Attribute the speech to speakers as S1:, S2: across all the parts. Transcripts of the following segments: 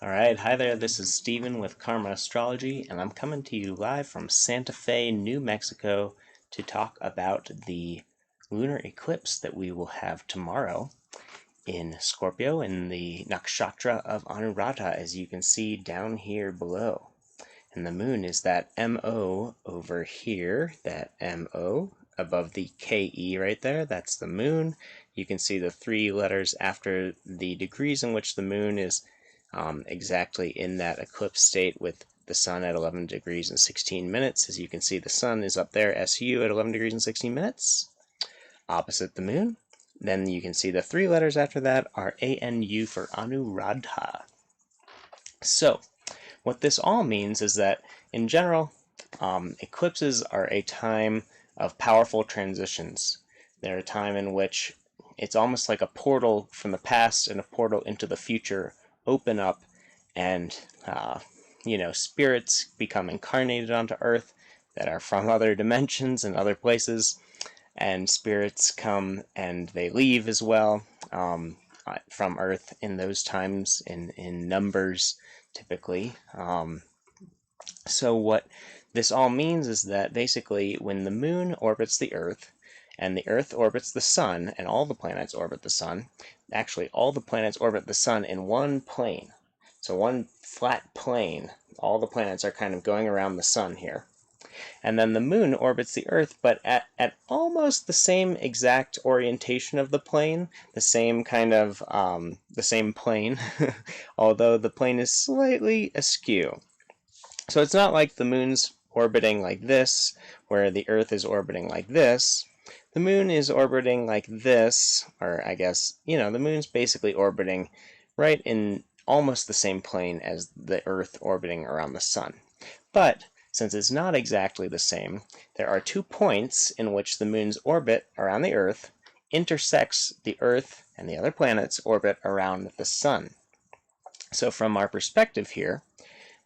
S1: Alright, hi there, this is Steven with Karma Astrology, and I'm coming to you live from Santa Fe, New Mexico to talk about the lunar eclipse that we will have tomorrow in Scorpio in the nakshatra of Anuradha, as you can see down here below. And the moon is that MO over here, that MO above the KE right there, that's the moon. You can see the three letters after the degrees in which the moon is exactly in that eclipse state with the sun at 11 degrees and 16 minutes. As you can see, the sun is up there, SU, at 11 degrees and 16 minutes, opposite the moon. Then you can see the three letters after that are ANU for Anuradha. So, what this all means is that, in general, eclipses are a time of powerful transitions. They're a time in which it's almost like a portal from the past and a portal into the future open up, and spirits become incarnated onto Earth that are from other dimensions and other places, and spirits come and they leave as well from Earth in those times in numbers typically. So what this all means is that basically when the moon orbits the Earth and the Earth orbits the sun, and all the planets orbit the sun. Actually, all the planets orbit the sun in one plane. So one flat plane. All the planets are kind of going around the sun here. And then the moon orbits the Earth, but at almost the same exact orientation of the plane, the same kind of, the same plane, although the plane is slightly askew. So it's not like the moon's orbiting like this, where the Earth is orbiting like this. The moon is orbiting like this, or I guess, the moon's basically orbiting right in almost the same plane as the Earth orbiting around the sun. But since it's not exactly the same, there are 2 points in which the moon's orbit around the Earth intersects the Earth and the other planets' orbit around the sun. So from our perspective here,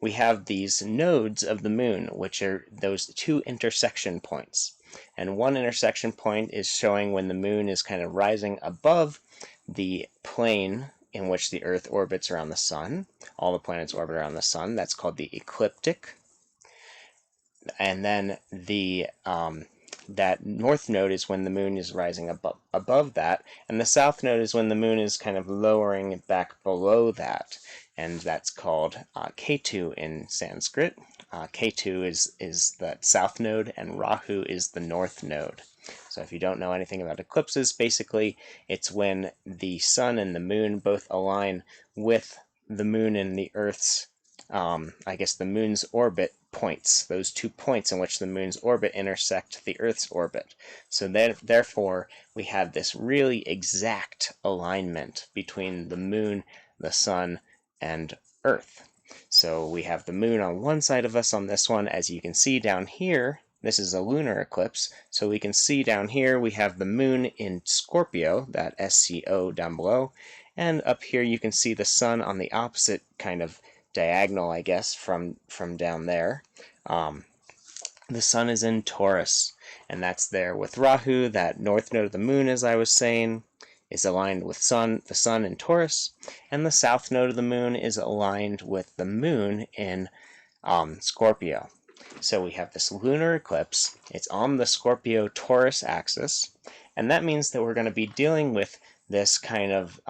S1: we have these nodes of the moon, which are those 2 intersection points. And one intersection point is showing when the moon is kind of rising above the plane in which the Earth orbits around the sun. All the planets orbit around the sun. That's called the ecliptic. And then that north node is when the moon is rising above that, and the south node is when the moon is kind of lowering back below that, and that's called Ketu in Sanskrit. Ketu is that south node, and Rahu is the north node. So if you don't know anything about eclipses, basically it's when the sun and the moon both align with the moon and the Earth's, the moon's orbit points, those 2 points in which the moon's orbit intersect the Earth's orbit. So therefore, we have this really exact alignment between the moon, the sun, and Earth. So we have the moon on one side of us on this one. As you can see down here, this is a lunar eclipse, so we can see down here we have the moon in Scorpio, that SCO down below, and up here you can see the sun on the opposite kind of diagonal, I guess, from down there. The sun is in Taurus, and that's there with Rahu. That north node of the moon, as I was saying, is aligned with the sun in Taurus, and the south node of the moon is aligned with the moon in Scorpio. So we have this lunar eclipse. It's on the Scorpio-Taurus axis, and that means that we're going to be dealing with this kind of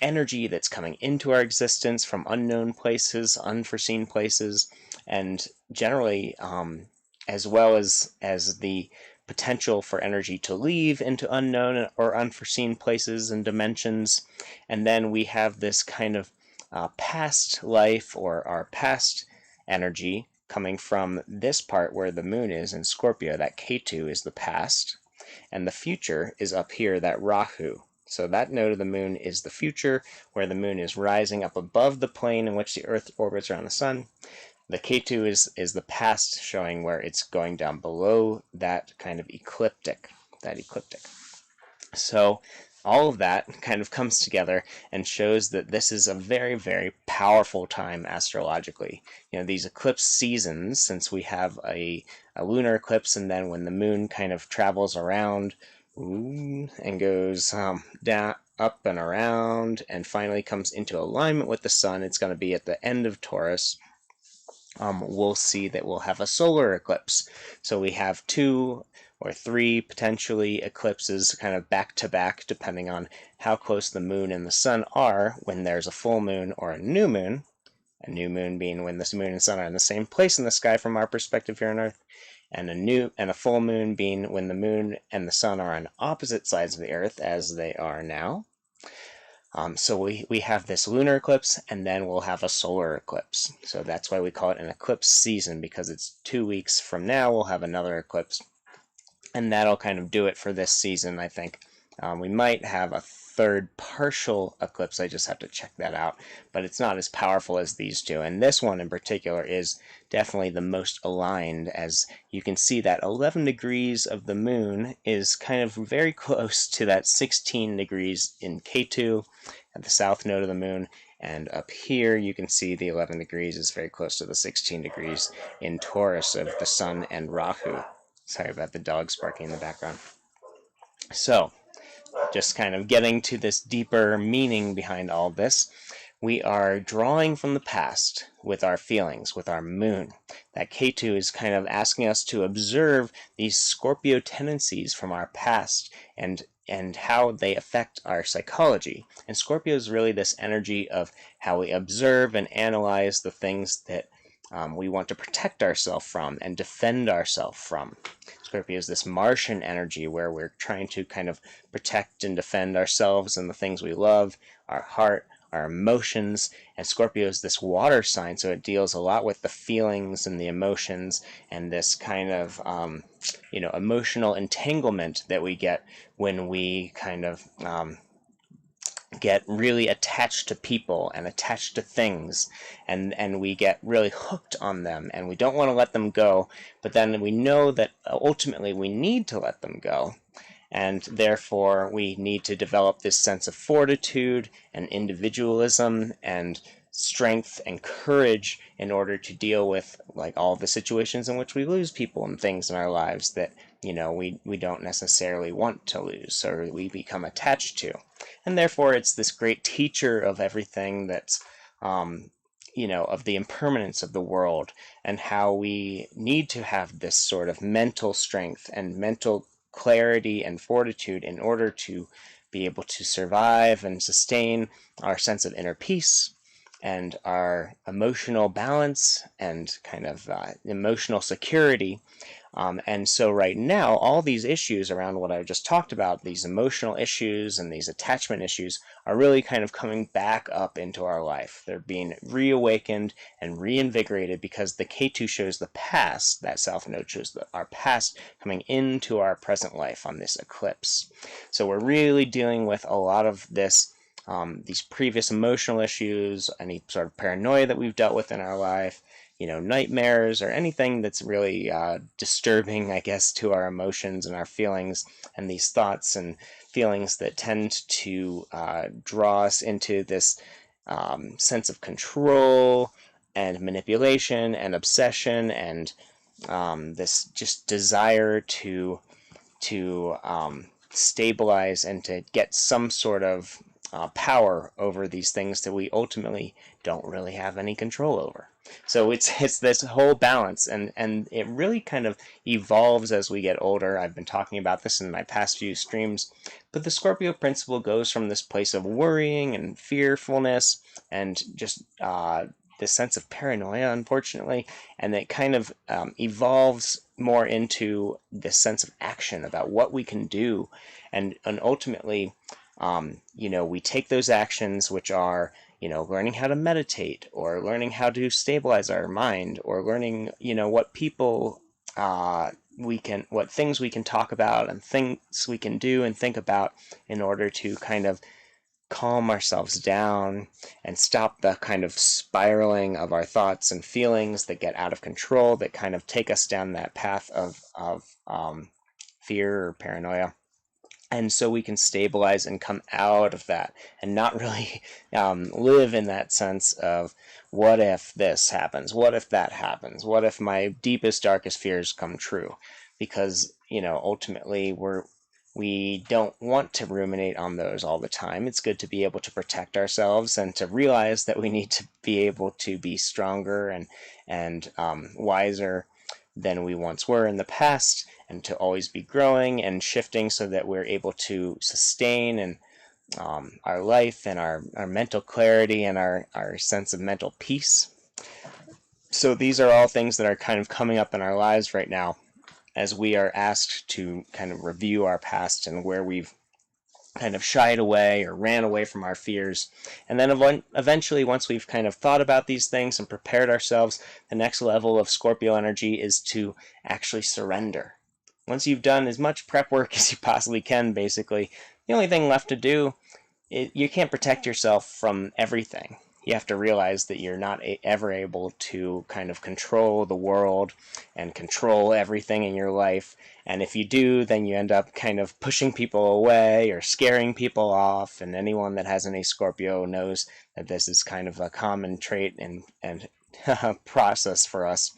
S1: energy that's coming into our existence from unknown places, unforeseen places, and generally as well as the potential for energy to leave into unknown or unforeseen places and dimensions. And then we have this kind of past life, or our past energy, coming from this part where the moon is in Scorpio. That Ketu is the past, and the future is up here, that Rahu. So that node of the moon is the future, where the moon is rising up above the plane in which the Earth orbits around the sun. The Ketu is the past, showing where it's going down below that kind of ecliptic, So all of that kind of comes together and shows that this is a very, very powerful time astrologically. These eclipse seasons, since we have a lunar eclipse, and then when the moon kind of travels around and goes down up and around and finally comes into alignment with the sun, it's going to be at the end of Taurus. We'll see that we'll have a solar eclipse. So we have 2 or 3 potentially eclipses kind of back to back, depending on how close the moon and the sun are when there's a full moon or a new moon. A new moon being when the moon and sun are in the same place in the sky from our perspective here on Earth, and a full moon being when the moon and the sun are on opposite sides of the Earth as they are now. So we have this lunar eclipse, and then we'll have a solar eclipse. So that's why we call it an eclipse season, because it's 2 weeks from now we'll have another eclipse. And that'll kind of do it for this season, I think. We might have a third partial eclipse, I just have to check that out, but it's not as powerful as these two. And this one in particular is definitely the most aligned, as you can see that 11 degrees of the moon is kind of very close to that 16 degrees in K2 at the south node of the moon. And up here you can see the 11 degrees is very close to the 16 degrees in Taurus of the sun and Rahu. Sorry about the dogs barking in the background. So, just kind of getting to this deeper meaning behind all this, we are drawing from the past with our feelings, with our moon. That K2 is kind of asking us to observe these Scorpio tendencies from our past and how they affect our psychology. And Scorpio is really this energy of how we observe and analyze the things that we want to protect ourselves from and defend ourselves from. Scorpio is this Martian energy where we're trying to kind of protect and defend ourselves and the things we love, our heart, our emotions. And Scorpio is this water sign, so it deals a lot with the feelings and the emotions and this kind of emotional entanglement that we get when we kind of get really attached to people and attached to things, and we get really hooked on them and we don't want to let them go, but then we know that ultimately we need to let them go, and therefore we need to develop this sense of fortitude and individualism and strength and courage in order to deal with like all the situations in which we lose people and things in our lives that we don't necessarily want to lose or we become attached to. And therefore it's this great teacher of everything that's of the impermanence of the world and how we need to have this sort of mental strength and mental clarity and fortitude in order to be able to survive and sustain our sense of inner peace and our emotional balance and kind of emotional security. And so right now, all these issues around what I just talked about, these emotional issues and these attachment issues, are really kind of coming back up into our life. They're being reawakened and reinvigorated because the K2 shows the past, that south node shows our past coming into our present life on this eclipse. So we're really dealing with a lot of this, these previous emotional issues, any sort of paranoia that we've dealt with in our life, nightmares or anything that's really disturbing, I guess, to our emotions and our feelings, and these thoughts and feelings that tend to draw us into this sense of control and manipulation and obsession and this just desire to stabilize and to get some sort of power over these things that we ultimately don't really have any control over. So it's this whole balance, and it really kind of evolves as we get older. I've been talking about this in my past few streams, but the Scorpio principle goes from this place of worrying and fearfulness and just this sense of paranoia, unfortunately, and it kind of evolves more into this sense of action about what we can do, and ultimately we take those actions, which are learning how to meditate, or learning how to stabilize our mind, or learning what people what things we can talk about and things we can do and think about in order to kind of calm ourselves down and stop the kind of spiraling of our thoughts and feelings that get out of control, that kind of take us down that path of fear or paranoia. And so we can stabilize and come out of that and not really live in that sense of, what if this happens? What if that happens? What if my deepest, darkest fears come true? Because, ultimately we're we don't want to ruminate on those all the time. It's good to be able to protect ourselves and to realize that we need to be able to be stronger and wiser than we once were in the past, and to always be growing and shifting so that we're able to sustain and our life and our mental clarity and our sense of mental peace. So these are all things that are kind of coming up in our lives right now as we are asked to kind of review our past and where we've kind of shied away or ran away from our fears. And then eventually, once we've kind of thought about these things and prepared ourselves, the next level of Scorpio energy is to actually surrender. Once you've done as much prep work as you possibly can, basically, the only thing left to do, you can't protect yourself from everything. You have to realize that you're not ever able to kind of control the world and control everything in your life. And if you do, then you end up kind of pushing people away or scaring people off. And anyone that has any Scorpio knows that this is kind of a common trait and process for us.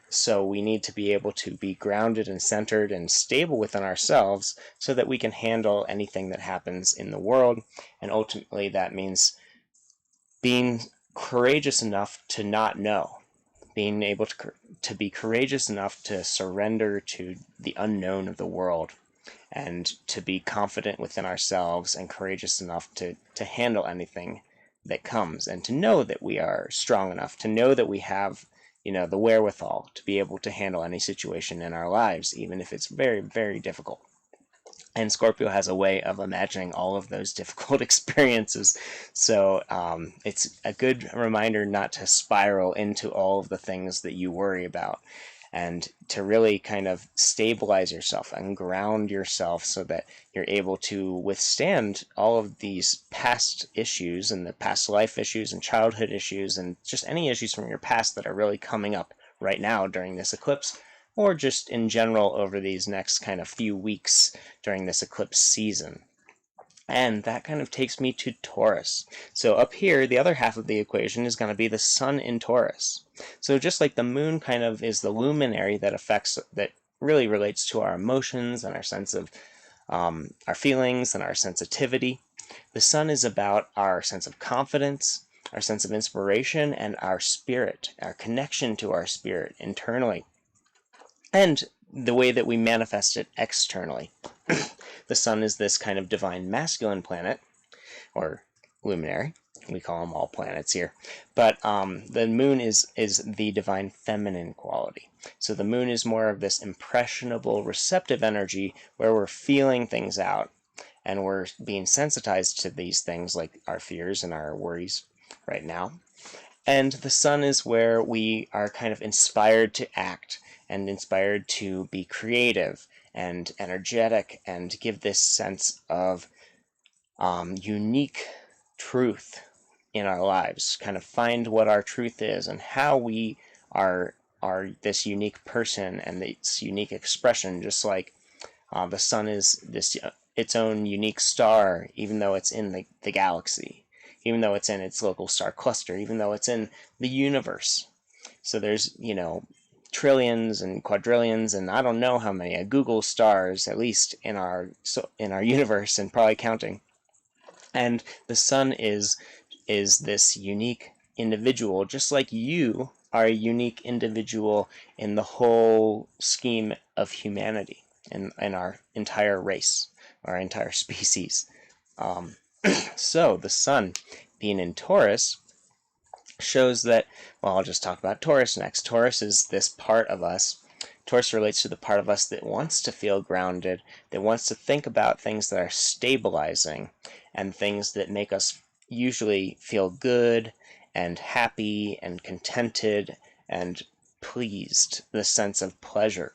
S1: So we need to be able to be grounded and centered and stable within ourselves so that we can handle anything that happens in the world. And ultimately that means being courageous enough to not know, being able to be courageous enough to surrender to the unknown of the world, and to be confident within ourselves and courageous enough to handle anything that comes, and to know that we are strong enough, to know that we have the wherewithal to be able to handle any situation in our lives, even if it's very, very difficult. And Scorpio has a way of imagining all of those difficult experiences. So it's a good reminder not to spiral into all of the things that you worry about, and to really kind of stabilize yourself and ground yourself so that you're able to withstand all of these past issues and the past life issues and childhood issues and just any issues from your past that are really coming up right now during this eclipse, or just in general over these next kind of few weeks during this eclipse season. And that kind of takes me to Taurus. So up here, the other half of the equation is going to be the sun in Taurus. So just like the moon kind of is the luminary that really relates to our emotions and our sense of our feelings and our sensitivity, the sun is about our sense of confidence, our sense of inspiration, and our spirit, our connection to our spirit internally, and the way that we manifest it externally. The sun is this kind of divine masculine planet, or luminary. We call them all planets here. But the moon is the divine feminine quality. So the moon is more of this impressionable, receptive energy where we're feeling things out and we're being sensitized to these things like our fears and our worries right now. And the sun is where we are kind of inspired to act and inspired to be creative and energetic and give this sense of unique truth in our lives, kind of find what our truth is and how we are this unique person and this unique expression, just like the sun is this its own unique star, even though it's in the galaxy, even though it's in its local star cluster, even though it's in the universe. So there's trillions and quadrillions and I don't know how many, Google stars at least in our universe, and probably counting. And the sun is this unique individual, just like you are a unique individual in the whole scheme of humanity and our entire race, our entire species. So the sun being in Taurus shows that, well, I'll just talk about Taurus next. Taurus is this part of us. Taurus relates to the part of us that wants to feel grounded, that wants to think about things that are stabilizing and things that make us usually feel good and happy and contented and pleased, the sense of pleasure.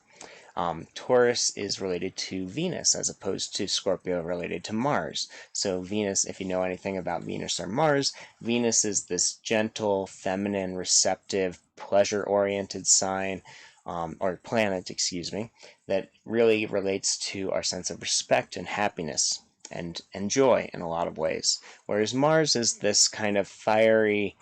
S1: Taurus is related to Venus as opposed to Scorpio related to Mars. So Venus, if you know anything about Venus or Mars, Venus is this gentle, feminine, receptive, pleasure-oriented sign, or planet, excuse me, that really relates to our sense of respect and happiness and joy in a lot of ways. Whereas Mars is this kind of fiery,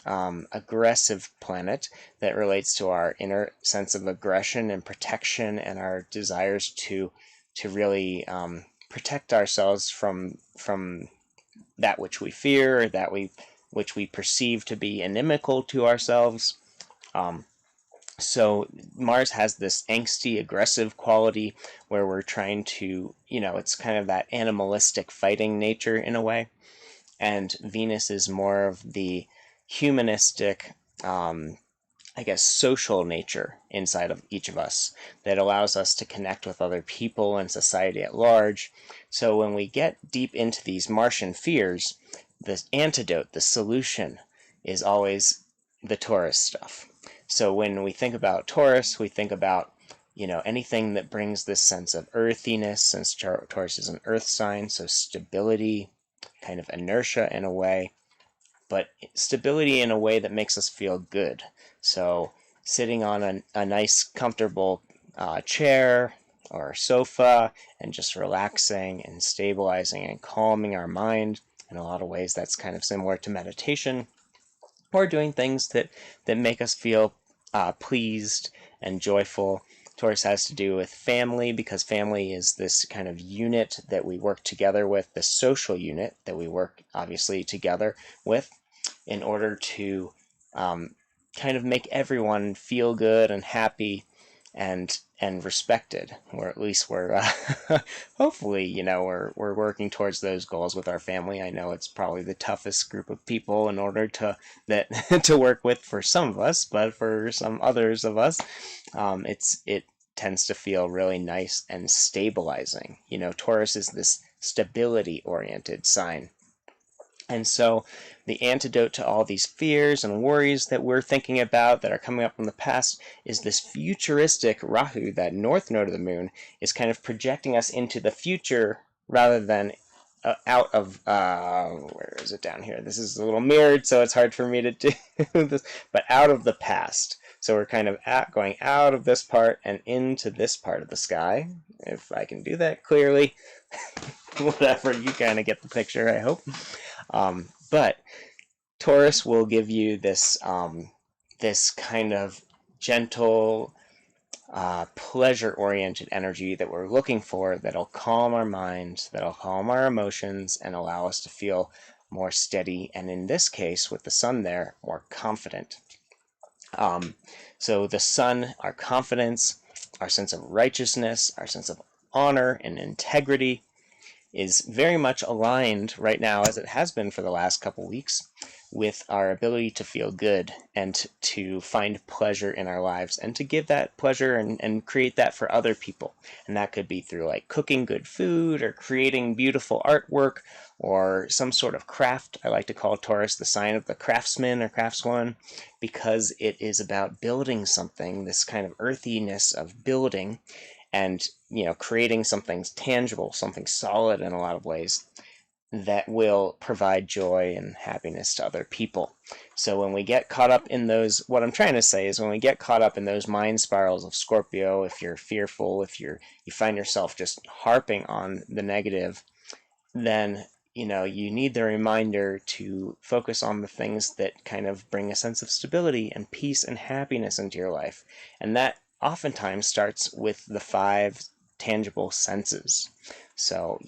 S1: aggressive planet that relates to our inner sense of aggression and protection and our desires to really protect ourselves from that which we fear, or which we perceive to be inimical to ourselves. So Mars has this angsty, aggressive quality where we're trying to, it's kind of that animalistic fighting nature in a way. And Venus is more of the humanistic, I guess, social nature inside of each of us that allows us to connect with other people and society at large. So when we get deep into these Martian fears, the antidote, the solution, is always the Taurus stuff. So when we think about Taurus, we think about, anything that brings this sense of earthiness, since Taurus is an earth sign, so stability, kind of inertia in a way, but stability in a way that makes us feel good. So sitting on a nice, comfortable chair or sofa and just relaxing and stabilizing and calming our mind. In a lot of ways, that's kind of similar to meditation, or doing things that make us feel pleased and joyful. Taurus has to do with family, because family is this kind of unit that we work together with, the social unit that we work obviously together with in order to kind of make everyone feel good and happy and respected, or at least we're hopefully we're working towards those goals with our family. I know it's probably the toughest group of people in order to to work with for some of us, but for some others of us, it tends to feel really nice and stabilizing. Taurus is this stability oriented sign. And so the antidote to all these fears and worries that we're thinking about that are coming up from the past is this futuristic Rahu, that north node of the moon, is kind of projecting us into the future rather than out of, where is it down here? This is a little mirrored, so it's hard for me to do this, but out of the past. So we're kind of going out of this part and into this part of the sky, if I can do that clearly. Whatever, you kind of get the picture, I hope. But Taurus will give you this this kind of gentle, pleasure-oriented energy that we're looking for, that'll calm our minds, that'll calm our emotions, and allow us to feel more steady, and in this case, with the sun there, more confident. So the sun, our confidence, our sense of righteousness, our sense of honor and integrity, is very much aligned right now, as it has been for the last couple weeks, with our ability to feel good and to find pleasure in our lives, and to give that pleasure and create that for other people. And that could be through like cooking good food, or creating beautiful artwork, or some sort of craft. I like to call Taurus the sign of the craftsman or craftswoman, because it is about building something, this kind of earthiness of building, and creating something tangible, something solid in a lot of ways, that will provide joy and happiness to other people. So when we get caught up in those, what I'm trying to say is, when we get caught up in those mind spirals of Scorpio, if you're fearful, if you find yourself just harping on the negative, then you need the reminder to focus on the things that kind of bring a sense of stability and peace and happiness into your life. And that oftentimes starts with the 5 tangible senses. So,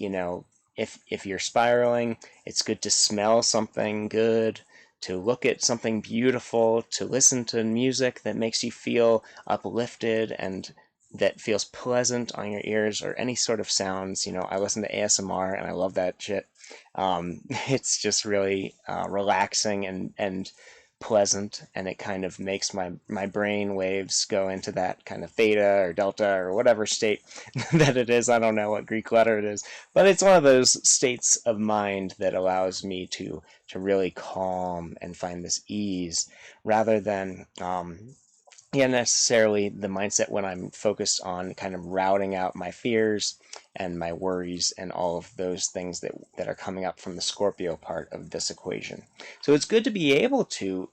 S1: if you're spiraling, it's good to smell something good, to look at something beautiful, to listen to music that makes you feel uplifted and that feels pleasant on your ears, or any sort of sounds. I listen to ASMR and I love that shit. It's just really relaxing and pleasant, and it kind of makes my brain waves go into that kind of theta or delta or whatever state that it is. I don't know what Greek letter it is, but it's one of those states of mind that allows me to really calm and find this ease, rather than necessarily the mindset when I'm focused on kind of routing out my fears and my worries and all of those things that are coming up from the Scorpio part of this equation. So it's good to be able to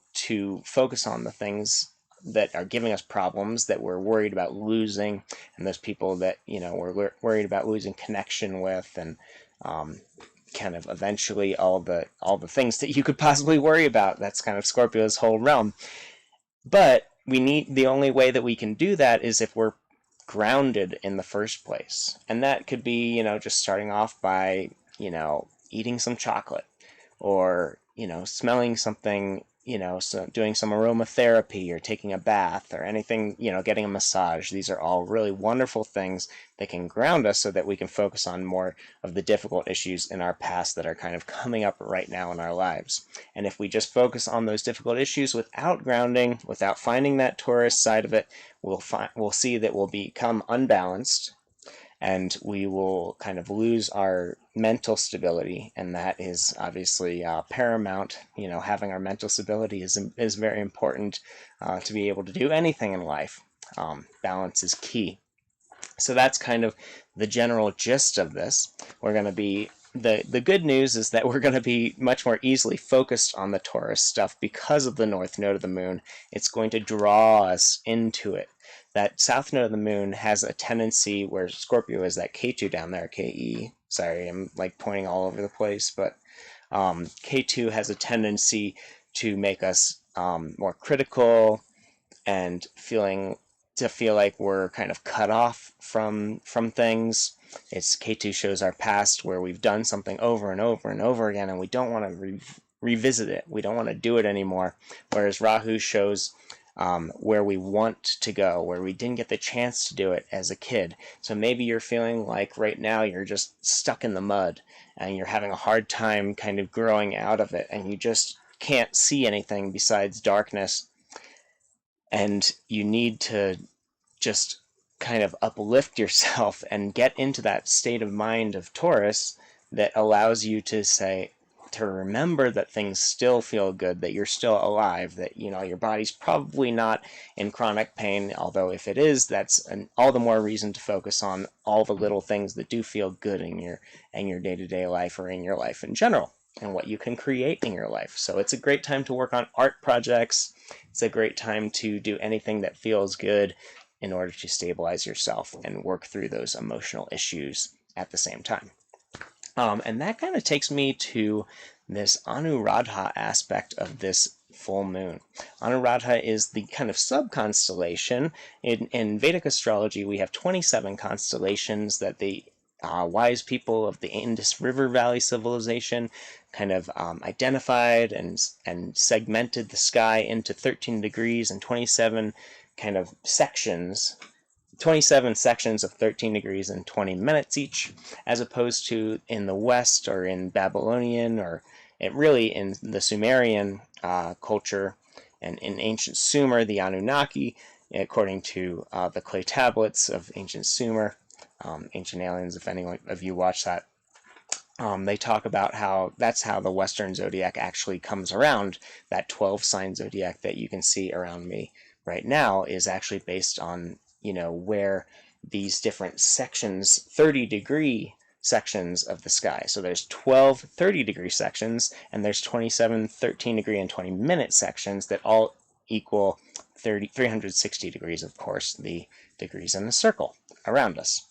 S1: focus on the things that are giving us problems, that we're worried about losing, and those people that we're worried about losing connection with, and kind of eventually all the things that you could possibly worry about. That's kind of Scorpio's whole realm. But the only way that we can do that is if we're grounded in the first place. And that could be, just starting off by, eating some chocolate, or, smelling something, so doing some aromatherapy, or taking a bath, or anything, getting a massage. These are all really wonderful things that can ground us so that we can focus on more of the difficult issues in our past that are kind of coming up right now in our lives. And if we just focus on those difficult issues without grounding, without finding that Taurus side of it, we'll see that we'll become unbalanced, and we will kind of lose our mental stability, and that is obviously paramount. Having our mental stability is very important to be able to do anything in life. Balance is key. So that's kind of the general gist of this. We're going to be the good news is that we're going to be much more easily focused on the Taurus stuff because of the north node of the moon. It's going to draw us into it. That south node of the moon has a tendency, where Scorpio is that K2 down there, Ke. Sorry, I'm like pointing all over the place, but K2 has a tendency to make us more critical and feel like we're kind of cut off from things. It's K2 shows our past, where we've done something over and over and over again, and we don't want to revisit it. We don't want to do it anymore. Whereas Rahu shows where we want to go, where we didn't get the chance to do it as a kid. So maybe you're feeling like right now you're just stuck in the mud, and you're having a hard time kind of growing out of it, and you just can't see anything besides darkness, and you need to just kind of uplift yourself and get into that state of mind of Taurus that allows you to remember that things still feel good, that you're still alive, that your body's probably not in chronic pain, although if it is, that's all the more reason to focus on all the little things that do feel good in your day-to-day life, or in your life in general, and what you can create in your life. So it's a great time to work on art projects. It's a great time to do anything that feels good in order to stabilize yourself and work through those emotional issues at the same time. And that kind of takes me to this Anuradha aspect of this full moon. Anuradha is the kind of sub-constellation. In Vedic astrology, we have 27 constellations that the wise people of the Indus River Valley civilization kind of identified and segmented the sky into 13 degrees and 27 kind of sections. 27 sections of 13 degrees and 20 minutes each, as opposed to in the West, or in Babylonian, or really in the Sumerian culture, and in ancient Sumer, the Anunnaki, according to the clay tablets of ancient Sumer, Ancient Aliens, if any of you watch that, they talk about how that's how the Western zodiac actually comes around. That 12-sign zodiac that you can see around me right now is actually based on where these different sections, 30-degree sections of the sky. So there's 12 30-degree sections, and there's 27 13-degree and 20-minute sections that all equal 360 degrees, of course, the degrees in the circle around us.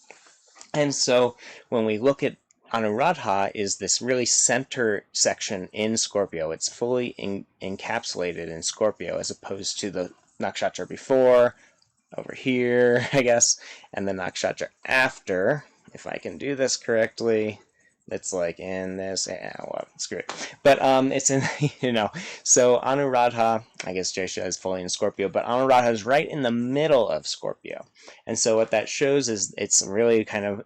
S1: And so when we look at Anuradha, is this really center section in Scorpio. It's fully encapsulated in Scorpio, as opposed to the nakshatra before, over here, I guess, and the nakshatra after, if I can do this correctly. It's like in this, well, screw it. But it's in, so Anuradha, I guess Jesha is fully in Scorpio, but Anuradha is right in the middle of Scorpio. And so what that shows is it's really kind of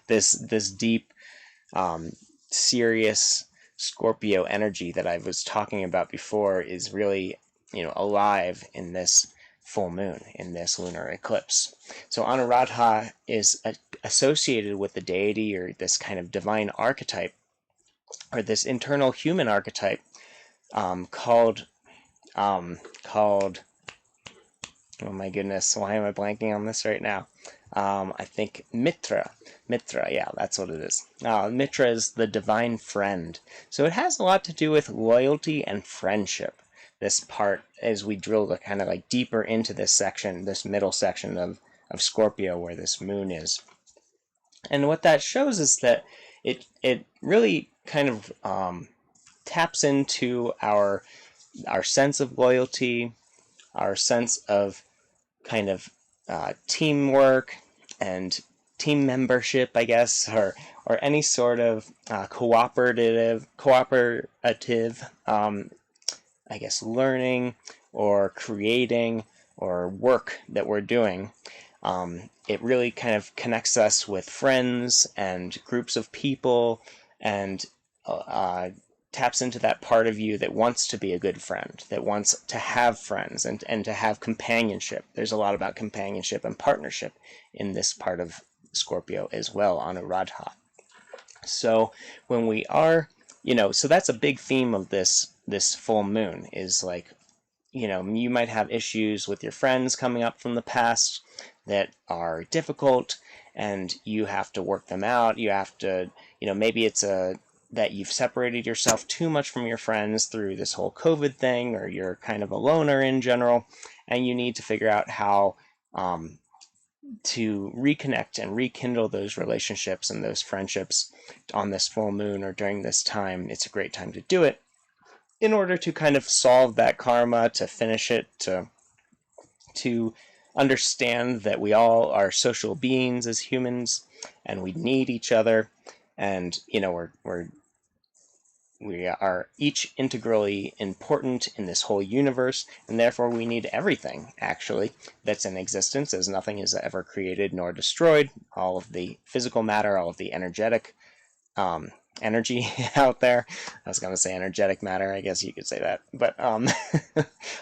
S1: this deep, serious Scorpio energy that I was talking about before is really, alive in this full moon, in this lunar eclipse. So Anuradha is associated with the deity, or this kind of divine archetype, or this internal human archetype called oh my goodness, why am I blanking on this right now? I think Mitra, yeah, that's what it is. Mitra is the divine friend. So it has a lot to do with loyalty and friendship. This part, as we drill kind of like deeper into this section, this middle section of Scorpio, where this moon is. And what that shows is that it really kind of taps into our sense of loyalty, our sense of kind of teamwork and team membership, I guess, or any sort of cooperative, I guess, learning or creating or work that we're doing. It really kind of connects us with friends and groups of people, and taps into that part of you that wants to be a good friend, that wants to have friends and to have companionship. There's a lot about companionship and partnership in this part of Scorpio as well, Anuradha. So when we are, so that's a big theme of this full moon is like, you might have issues with your friends coming up from the past that are difficult, and you have to work them out. You have to, maybe it's that you've separated yourself too much from your friends through this whole COVID thing, or you're kind of a loner in general, and you need to figure out how to reconnect and rekindle those relationships and those friendships on this full moon or during this time. It's a great time to do it in order to kind of solve that karma, to finish it, to understand that we all are social beings as humans, and we need each other, and we are each integrally important in this whole universe, and therefore we need everything, actually, that's in existence, as nothing is ever created nor destroyed. All of the physical matter, all of the energetic energy out there. I was going to say energetic matter, I guess you could say that. But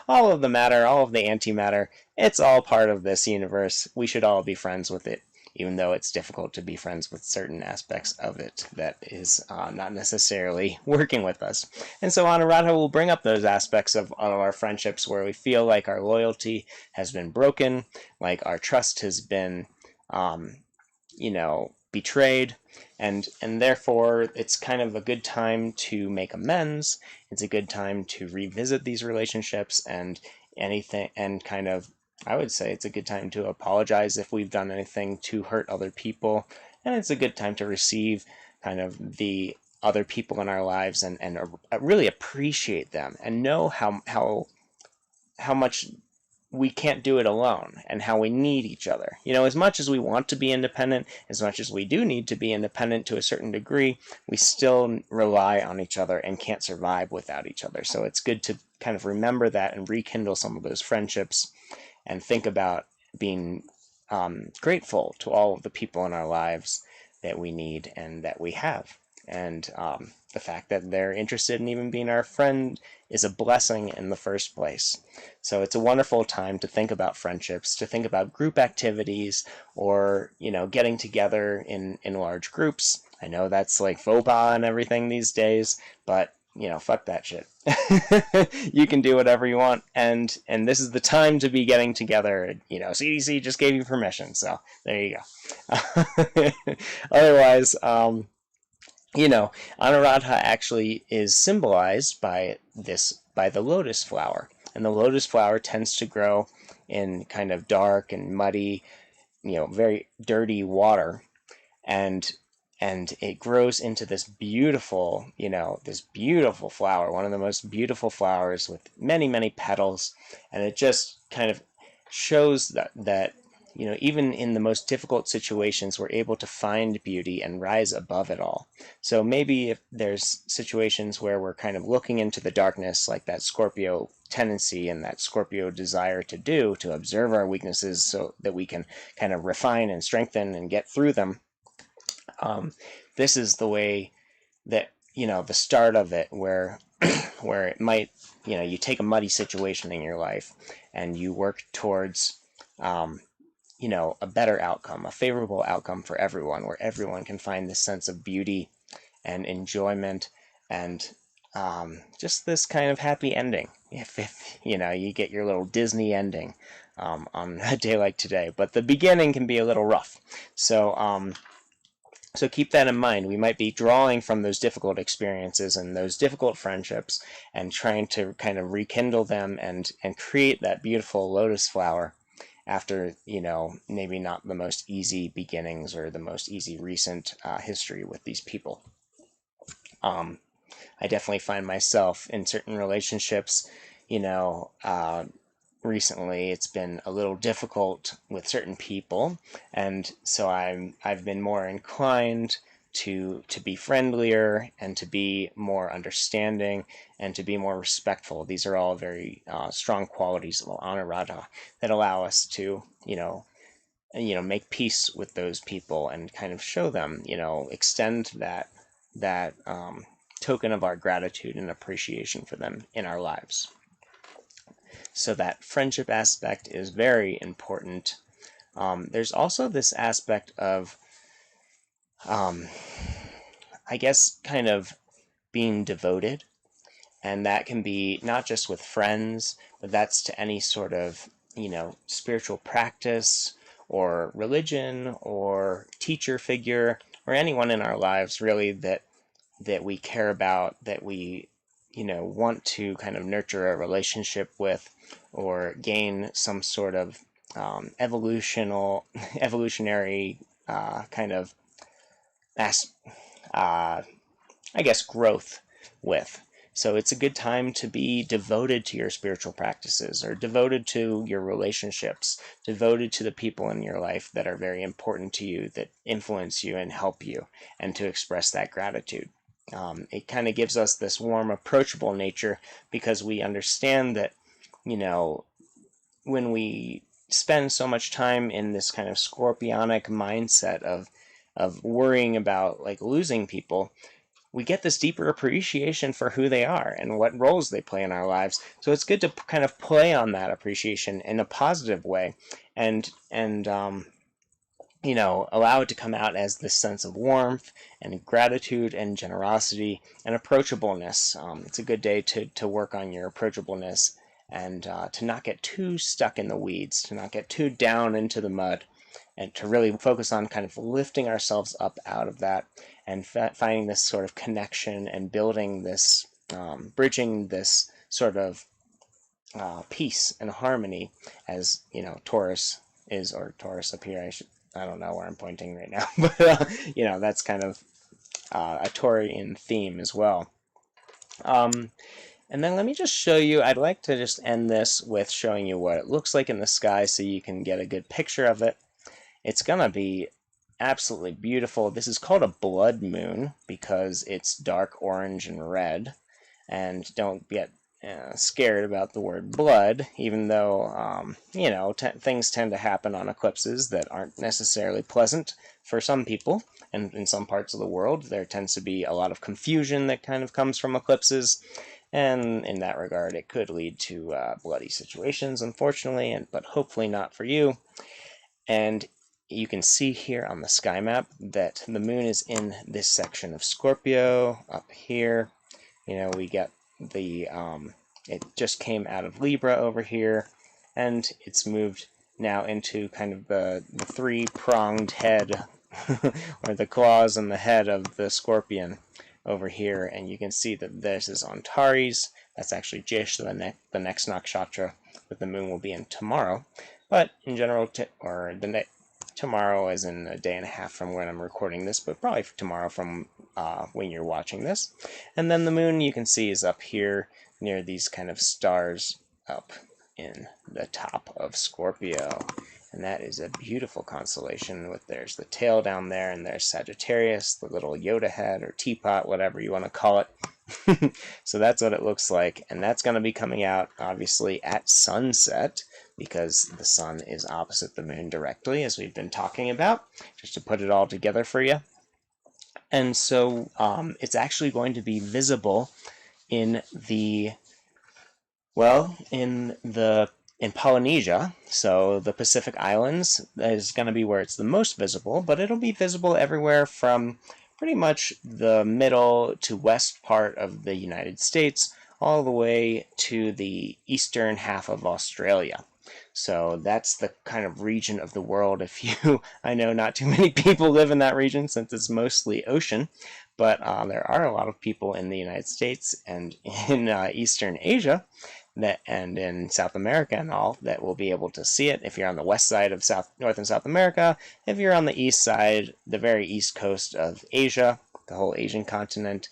S1: all of the matter, all of the antimatter, it's all part of this universe. We should all be friends with it, even though it's difficult to be friends with certain aspects of it that is not necessarily working with us. And so Anuradha will bring up those aspects of our friendships where we feel like our loyalty has been broken, like our trust has been, betrayed, and therefore it's kind of a good time to make amends. It's a good time to revisit these relationships and anything, and kind of, I would say it's a good time to apologize if we've done anything to hurt other people, and it's a good time to receive kind of the other people in our lives and really appreciate them and know how much we can't do it alone and how we need each other. As much as we want to be independent, as much as we do need to be independent to a certain degree, we still rely on each other and can't survive without each other. So it's good to kind of remember that and rekindle some of those friendships and think about being grateful to all of the people in our lives that we need and that we have. And the fact that they're interested in even being our friend is a blessing in the first place. So it's a wonderful time to think about friendships, to think about group activities, or getting together in large groups. I know that's like faux pas and everything these days, but fuck that shit. You can do whatever you want, and this is the time to be getting together. CDC just gave you permission, so there you go. Otherwise, Anuradha actually is symbolized by the lotus flower, and the lotus flower tends to grow in kind of dark and muddy, very dirty water, and it grows into this beautiful, flower, one of the most beautiful flowers with many, many petals, and it just kind of shows that even in the most difficult situations, we're able to find beauty and rise above it all. So maybe if there's situations where we're kind of looking into the darkness, like that Scorpio tendency and that Scorpio desire to observe our weaknesses so that we can kind of refine and strengthen and get through them, this is the way that, the start of it, where where it might, you take a muddy situation in your life and you work towards a better outcome, a favorable outcome for everyone, where everyone can find this sense of beauty and enjoyment and just this kind of happy ending. If you get your little Disney ending on a day like today, but the beginning can be a little rough. So keep that in mind. We might be drawing from those difficult experiences and those difficult friendships and trying to kind of rekindle them and create that beautiful lotus flower after, maybe not the most easy beginnings or the most easy recent history with these people. I definitely find myself in certain relationships, recently it's been a little difficult with certain people, and so I've been more inclined to be friendlier and to be more understanding and to be more respectful. These are all very strong qualities of Anuradha that allow us to, make peace with those people and kind of show them, extend that token of our gratitude and appreciation for them in our lives. So that friendship aspect is very important. There's also this aspect of, I guess, kind of being devoted, and that can be not just with friends, but that's to any sort of, spiritual practice or religion or teacher figure or anyone in our lives really that we care about, that we want to kind of nurture a relationship with or gain some sort of evolutionary kind of uh, I guess growth with. So it's a good time to be devoted to your spiritual practices or devoted to your relationships, devoted to the people in your life that are very important to you, that influence you and help you, and to express that gratitude. It kind of gives us this warm, approachable nature because we understand that, when we spend so much time in this kind of scorpionic mindset of worrying about like losing people, we get this deeper appreciation for who they are and what roles they play in our lives. So it's good to kind of play on that appreciation in a positive way, and allow it to come out as this sense of warmth and gratitude and generosity and approachableness. It's a good day to work on your approachableness and to not get too stuck in the weeds, to not get too down into the mud, and to really focus on kind of lifting ourselves up out of that and finding this sort of connection and building this, bridging this sort of peace and harmony as, Taurus is, or Taurus up here, I don't know where I'm pointing right now, but, that's kind of a Taurian theme as well. And then let me just show you, I'd like to just end this with showing you what it looks like in the sky so you can get a good picture of it. It's going to be absolutely beautiful. This is called a blood moon because it's dark orange and red. And don't get scared about the word blood, even though, things tend to happen on eclipses that aren't necessarily pleasant for some people. And in some parts of the world, there tends to be a lot of confusion that kind of comes from eclipses. And in that regard, it could lead to bloody situations, unfortunately, but hopefully not for you. And you can see here on the sky map that the moon is in this section of Scorpio up here. We get the, it just came out of Libra over here, and it's moved now into kind of the three-pronged head, or the claws and the head of the scorpion over here, and you can see that this is Antares. That's actually Jish, the next nakshatra that the moon will be in tomorrow. But in general, tomorrow as in a day and a half from when I'm recording this, but probably tomorrow from when you're watching this. And then the moon, you can see, is up here near these kind of stars up in the top of Scorpio. And that is a beautiful constellation. There's the tail down there, and there's Sagittarius, the little Yoda head or teapot, whatever you want to call it. So that's what it looks like, and that's going to be coming out obviously at sunset because the sun is opposite the moon directly, as we've been talking about, just to put it all together for you. And so it's actually going to be visible in in Polynesia, so the Pacific Islands is going to be where it's the most visible, but it'll be visible everywhere from pretty much the middle to west part of the United States, all the way to the eastern half of Australia. So that's the kind of region of the world. I know not too many people live in that region since it's mostly ocean, but there are a lot of people in the United States and in Eastern Asia and in South America and all that will be able to see it if you're on the west side of North and South America. If you're on the east side, the very east coast of Asia, the whole Asian continent,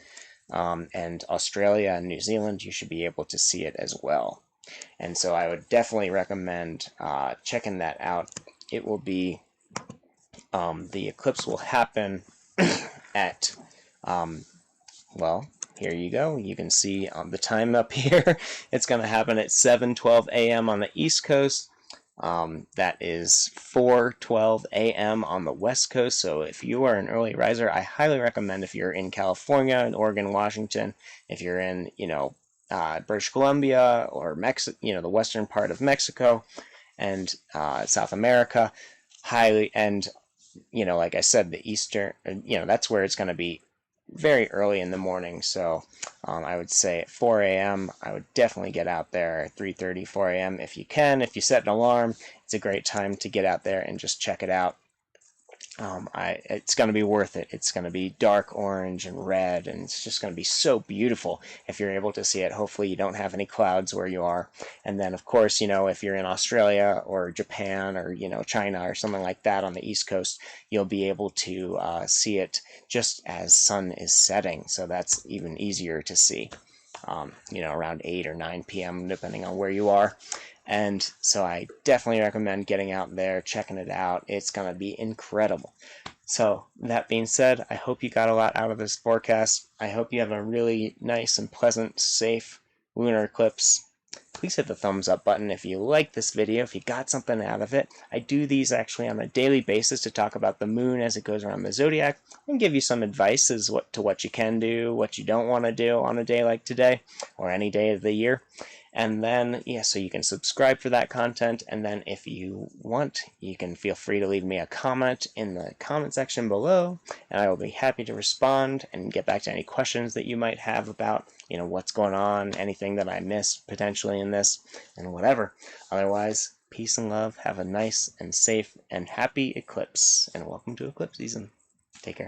S1: and Australia and New Zealand, you should be able to see it as well. And so I would definitely recommend checking that out. It will be, the eclipse will happen at, well, here you go. You can see the time up here. It's going to happen at 7:12 a.m. on the East Coast. That is 4:12 a.m. on the West Coast. So if you are an early riser, I highly recommend, if you're in California, in Oregon, Washington, if you're in, British Columbia or Mexico, the western part of Mexico and South America, highly, and like I said, the Eastern, that's where it's going to be very early in the morning. So I would say at 4 a.m. I would definitely get out there at 3:30, 4 a.m. if you can. If you set an alarm, it's a great time to get out there and just check it out. It's going to be worth it. It's going to be dark orange and red, and it's just going to be so beautiful if you're able to see it. Hopefully you don't have any clouds where you are. And then, of course, if you're in Australia or Japan or, China or something like that on the East Coast, you'll be able to see it just as sun is setting. So that's even easier to see, around 8 or 9 p.m., depending on where you are. And so I definitely recommend getting out there, checking it out. It's going to be incredible. So that being said, I hope you got a lot out of this forecast. I hope you have a really nice and pleasant, safe lunar eclipse. Please hit the thumbs up button if you like this video, if you got something out of it. I do these actually on a daily basis to talk about the moon as it goes around the zodiac and give you some advice as to what you can do, what you don't want to do on a day like today or any day of the year. And then, so you can subscribe for that content. And then if you want, you can feel free to leave me a comment in the comment section below, and I will be happy to respond and get back to any questions that you might have about, what's going on, anything that I missed potentially in this, and whatever. Otherwise, peace and love. Have a nice and safe and happy eclipse. And welcome to eclipse season. Take care.